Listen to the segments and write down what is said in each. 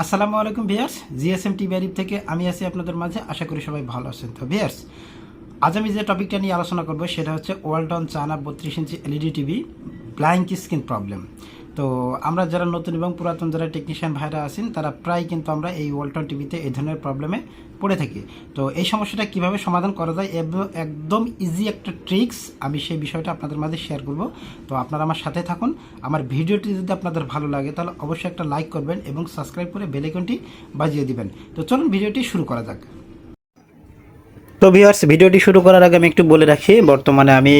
আসসালামু আলাইকুম viewers, GSM TV Arif থেকে আমি আছি আপনাদের মাঝে। আশা করি সবাই ভালো আছেন। তো ভিউয়ার্স, আজ আমি যে টপিকটা নিয়ে আলোচনা করব সেটা হচ্ছে Walton China 32 inch LED TV ব্লাইঙ্ক screen problem. তো আমরা যারা নতুন এবং পুরাতন যারা টেকনিশিয়ান ভাইরা আছেন তারা প্রায় কিন্তু আমরা এই ওয়ালটন টিভিতে এই ধরনের প্রবলেমে পড়ে থাকি। তো এই সমস্যাটা কিভাবে সমাধান করা যায় একদম ইজি একটা ট্রিক্স, আমি সেই বিষয়টা আপনাদের মাঝে শেয়ার করব। তো আপনারা আমার সাথে থাকুন। আমার ভিডিওটি যদি আপনাদের ভালো লাগে তাহলে অবশ্যই একটা লাইক করবেন এবং সাবস্ক্রাইব করে বেল আইকনটি বাজিয়ে দিবেন। তো চলুন ভিডিওটি শুরু করা যাক। তো ভিউয়ার্স, ভিডিওটি শুরু করার আগে আমি একটু বলে রাখি, বর্তমানে আমি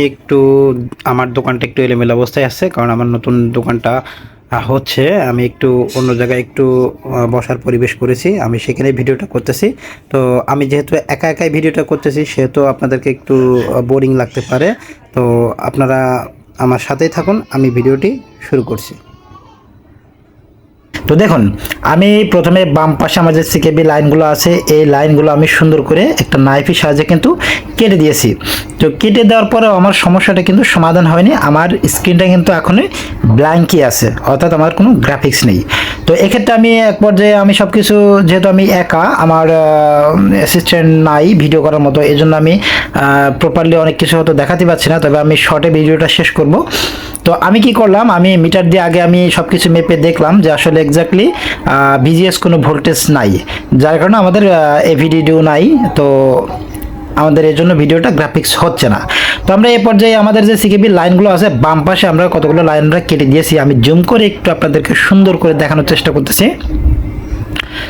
আমার দোকানটা একটু এলোমেলো অবস্থায় আছে, কারণ আমার নতুন দোকানটা হচ্ছে আমি একটু অন্য জায়গায় একটু বসার পরিবেশ করেছি, আমি সেখানে ভিডিওটা করতেছি। তো আমি যেহেতু একা একাই ভিডিওটা করতেছি সেহেতু আপনাদেরকে একটু বোরিং লাগতে পারে। তো আপনারা আমার সাথেই থাকুন, আমি ভিডিওটি শুরু করছি। তো দেখুন, আমি প্রথমে বাম পাশে আমার যে সিকেবি লাইনগুলো আছে এই লাইনগুলো আমি সুন্দর করে একটা নাইফের সাহায্যে কিন্তু কেটে দিয়েছি। তো কেটে দেওয়ার পরেও আমার সমস্যাটা কিন্তু সমাধান হয়নি, আমার স্ক্রিনটা কিন্তু এখনই ব্ল্যাঙ্কই আছে, অর্থাৎ আমার কোনো গ্রাফিক্স নেই। তো এক্ষেত্রে আমি এক পর্যায়ে আমি সব কিছু, যেহেতু আমি একা, আমার অ্যাসিস্ট্যান্ট নাই ভিডিও করার মতো, এই জন্য আমি প্রপারলি অনেক কিছু হয়তো দেখাতে পারছি না, তবে আমি শর্টে ভিডিওটা শেষ করব। তো আমি কি করলাম, আমি মিটার দিয়ে আগে আমি সব কিছু মেপে দেখলাম যে আসলে এক্স্যাক্টলি ভিজিএস কোনো ভোল্টেজ নাই, যার কারণে আমাদের এভিডিও নাই। তো আমাদের এর জন্য ভিডিওটা গ্রাফিক্স হচ্ছে না। তো আমরা এই পর্যায়ে আমাদের যে সিকেবি লাইনগুলো আছে বাম পাশে আমরা কতগুলো লাইন আমরা কেটে দিয়েছি, আমি জুম করে একটু আপনাদেরকে সুন্দর করে দেখানোর চেষ্টা করতেছি।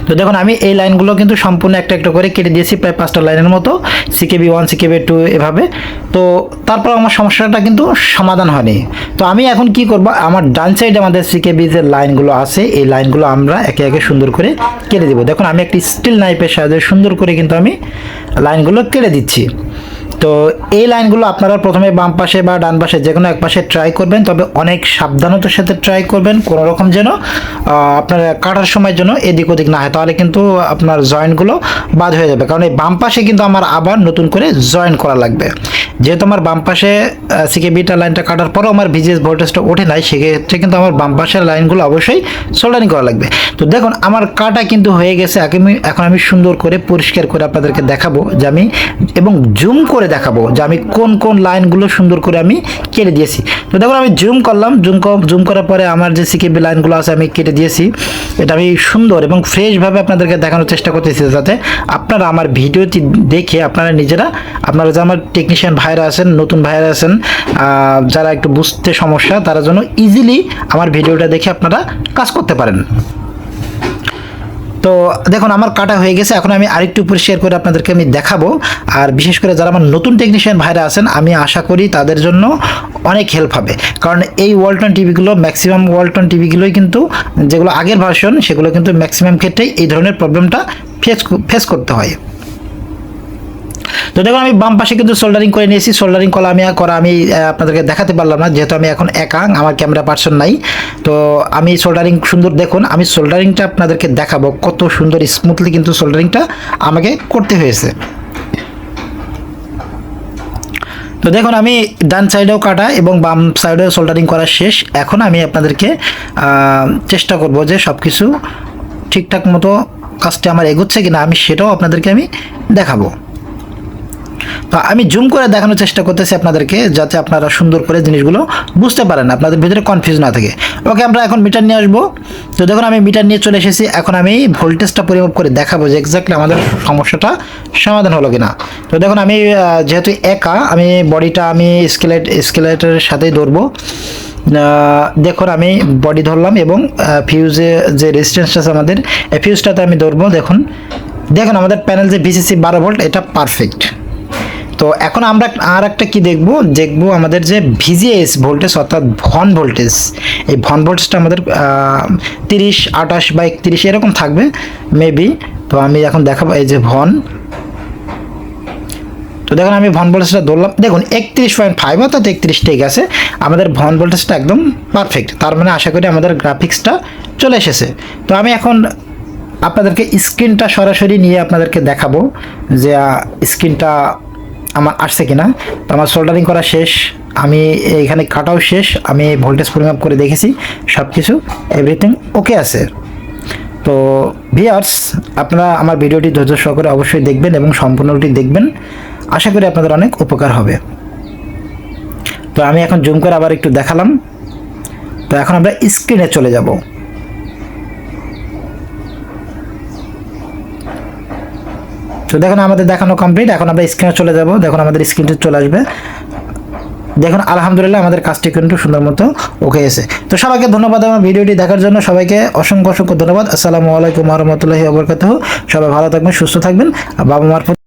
তো দেখুন, আমি এই লাইনগুলো কিন্তু সম্পূর্ণ একটা একটা করে কেটে দিয়েছি, প্রায় 5টা লাইনের মতো, সিকেবি 1 সিকেবি 2 এভাবে। তো তারপর আমার সমস্যাটা কিন্তু সমাধান হয়নি। তো আমি এখন কি করব, আমার ডান সাইডে আমাদের সিকেবি যে লাইনগুলো আছে এই লাইনগুলো আমরা একে একে সুন্দর করে কেটে দেব। দেখুন, আমি একটি স্টিল নাইফের সাহায্যে সুন্দর করে কিন্তু আমি লাইনগুলো কেটে দিচ্ছি। তো এই লাইনগুলো আপনারা প্রথমে বাম পাশে বা ডান পাশে যে কোনো এক পাশে ট্রাই করবেন, তবে অনেক সাবধানতার সাথে ট্রাই করবেন, কোনো রকম যেন আপনার কাটার সময় যেন এদিক ওদিক না হয়, তাহলে কিন্তু আপনার জয়েন্টগুলো বাদ হয়ে যাবে। কারণ এই বাম পাশে কিন্তু আমার আবার নতুন করে জয়েন করা লাগবে, যেহেতু আমার বাম পাশে সিকেবিটা লাইনটা কাটার পরও আমার ভিজিএস ভোল্টেজটা ওঠে নাই, সেক্ষেত্রে কিন্তু আমার বাম পাশের লাইনগুলো অবশ্যই সোল্ডারিং করা লাগবে। তো দেখুন, আমার কাটা কিন্তু হয়ে গেছে। এখন আমি সুন্দর করে পরিষ্কার করে আপনাদেরকে দেখাবো যে আমি, এবং জুম করে দেখাবো যে আমি কোন কোন লাইনগুলো সুন্দর করে আমি কেটে দিয়েছি। তো দেখুন, আমি জুম করলাম, জুম করার পরে আমার যে সিকেবি লাইনগুলো আছে আমি কেটে দিয়েছি। এটা আমি সুন্দর এবং ফ্রেশভাবে আপনাদেরকে দেখানোর চেষ্টা করতেছি, যাতে আপনারা আমার ভিডিওটি দেখে আপনারা নিজেরা, আপনারা যে আমার টেকনিশিয়ান ভাইরা আছেন, নতুন ভাইরা আছেন, যারা একটু বুঝতে সমস্যা, তারা যেন ইজিলি আমার ভিডিওটা দেখে আপনারা কাজ করতে পারেন। তো দেখুন, আমার কাটা হয়ে গেছে। এখন আমি আরেকটু পরিষ্কার করে আপনাদেরকে আমি দেখাবো। আর বিশেষ করে যারা আমার নতুন টেকনিশিয়ান ভাইরা আছেন, আমি আশা করি তাদের জন্য অনেক হেল্প হবে, কারণ এই ওয়ালটন টিভিগুলো, ম্যাক্সিমাম ওয়ালটন টিভিগুলোই কিন্তু, যেগুলো আগের ভার্সন, সেগুলো কিন্তু ম্যাক্সিমাম ক্ষেত্রেই এই ধরনের প্রবলেমটা ফেস করতে হয়। তো দেখুন, আমি বাম পাশে কিন্তু সোল্ডারিং করে নিয়েছি। সোল্ডারিং করা আমি আপনাদেরকে দেখাতে পারলাম না, যেহেতু আমি এখন একা, আমার ক্যামেরা পার্সন নাই। তো আমি সোল্ডারিং সুন্দর, দেখুন আমি সোল্ডারিংটা আপনাদেরকে দেখাবো, কত সুন্দর স্মুথলি কিন্তু সোল্ডারিংটা আমাকে করতে হয়েছে। তো দেখুন, আমি ডান সাইডেও কাটা এবং বাম সাইডেও সোল্ডারিং করা শেষ। এখন আমি আপনাদেরকে চেষ্টা করব যে সব কিছু ঠিকঠাক মতো কাজটা আমার এগোচ্ছে কিনা, আমি সেটাও আপনাদেরকে আমি দেখাবো। তো আমি জুম করে দেখানোর চেষ্টা করতেছি আপনাদেরকে, যাতে আপনারা সুন্দর করে জিনিসগুলো বুঝতে পারেন, আপনাদের ভিতরে কনফিউজ না থাকে। ওকে, আমরা এখন মিটার নিয়ে আসবো। তো দেখুন, আমি মিটার নিয়ে চলে এসেছি। এখন আমি ভোল্টেজটা পরিমাপ করে দেখাবো যে এক্স্যাক্টলি আমাদের সমস্যাটা সমাধান হলো কিনা। তো দেখুন, আমি যেহেতু একা, আমি বডিটা আমি স্কেলেটের সাথেই ধরবো। দেখুন, আমি বডি ধরলাম এবং ফিউজে যে রেজিস্ট্যান্সটা আছে আমাদের, এই ফিউজটাতে আমি ধরবো। দেখুন আমাদের প্যানেল যে ভিসিসি 12 ভোল্ট, এটা পারফেক্ট। তো এখন আমরা আর একটা কি দেখবো আমাদের যে ভিজিএস ভোল্টেজ, অর্থাৎ ভন ভোল্টেজ, এই ভন ভোল্টেজটা আমাদের 30, 28 বা 31 এরকম থাকবে মেবি। তো আমি এখন দেখাবো এই যে ভন। তো দেখুন, আমি ভন ভোল্টেজটা ধরলাম। দেখুন 31.5, অর্থাৎ 31 ঠিক আছে, আমাদের ভন ভোল্টেজটা একদম পারফেক্ট। তার মানে আশা করি আমাদের গ্রাফিক্সটা চলে এসেছে। তো আমি এখন আপনাদেরকে স্ক্রিনটা সরাসরি নিয়ে আপনাদেরকে দেখাবো যে স্ক্রিনটা আমার আসছে কিনা। তো আমার সোল্ডারিং করা শেষ, আমি এখানে কাটাও শেষ, আমি ভোল্টেজ পরিমাপ করে দেখেছি, সব কিছু এভরিথিং ওকে আছে। তো ভিউয়ার্স, আপনারা আমার ভিডিওটি ধৈর্য সহকারে অবশ্যই দেখবেন এবং সম্পূর্ণটি দেখবেন, আশা করি আপনাদের অনেক উপকার হবে। তো আমি এখন জুম করে আবার একটু দেখালাম। তো এখন আমরা স্ক্রিনে চলে যাব। তো দেখুন আমাদের দেখানো কমপ্লিট। এখন আমরা স্ক্রিনে চলে যাব। দেখুন আমাদের স্ক্রিনটি চলে আসবে। দেখুন আলহামদুলিল্লাহ আমাদের কাজটি কিন্তু সুন্দর মতো ওকে এসে। তো সবাইকে ধন্যবাদ আমার ভিডিওটি দেখার জন্য। সবাইকে অসংখ্য অসংখ্য ধন্যবাদ। আসসালামু আলাইকুম ওয়া রাহমাতুল্লাহি ওয়া বারাকাতুহু। সবাই ভালো থাকবেন, সুস্থ থাকবেন। আর বাবা মার